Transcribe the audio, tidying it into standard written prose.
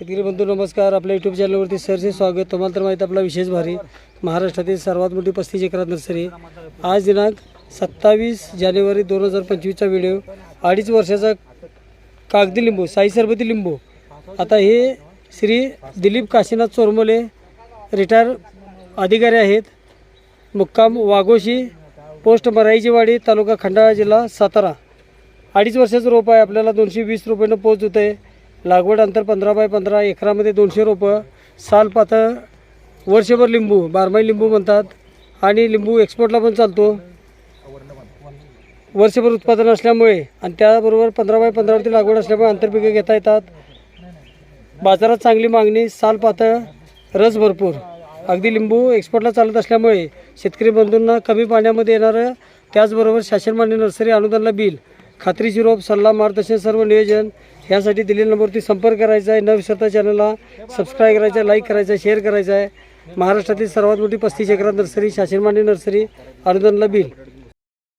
शेतकरी बंधू नमस्कार. आपल्या यूट्यूब चॅनलवरती सरचे स्वागत. तुम्हाला तर माहीत आपला विशेष भारी महाराष्ट्रातील सर्वात मोठी 35 एकरात नर्सरी. आज दिनांक 27 जानेवारी 2025चा व्हिडिओ. 2.5 वर्षाचा कागदी लिंबू, साई सरबती लिंबू. आता हे श्री दिलीप काशीनाथ चोरमोले रिटायर अधिकारी आहेत. मुक्काम वाघोशी, पोस्ट मराईचीवाडी, तालुका खंडाळा, जिल्हा सातारा. 2.5 वर्षाचं रोप आहे. आपल्याला 220 रुपयानं पोच होतं आहे. लागवड अंतर 15 बाय 15, एकरामध्ये 200 रोपं. साल पातळ, वर्षभर लिंबू, बारमाही लिंबू म्हणतात. आणि लिंबू एक्सपोर्टला पण चालतो. वर्षभर उत्पादन असल्यामुळे आणि त्याबरोबर 15 बाय 15वरती लागवड असल्यामुळे आंतरपिके घेता येतात. बाजारात चांगली मागणी, साल पातळ, रस भरपूर. अगदी लिंबू एक्सपोर्टला चालत असल्यामुळे शेतकरी बंधूंना कमी पाण्यामध्ये येणारं, त्याचबरोबर शासनमान्य नर्सरी अनुदानला बिल, खात्रीची रोप, सल्ला, मार्गदर्शन, सर्व नियोजन यासाठी दिलेल्या नंबरवरती संपर्क करायचा आहे. न विसरता चॅनलला सबस्क्राईब करायचं आहे, लाईक करायचं आहे, शेअर करायचं आहे. महाराष्ट्रातील सर्वात मोठी 35 एकरात नर्सरी, शासनमान्य नर्सरी, अनुदानला बिल.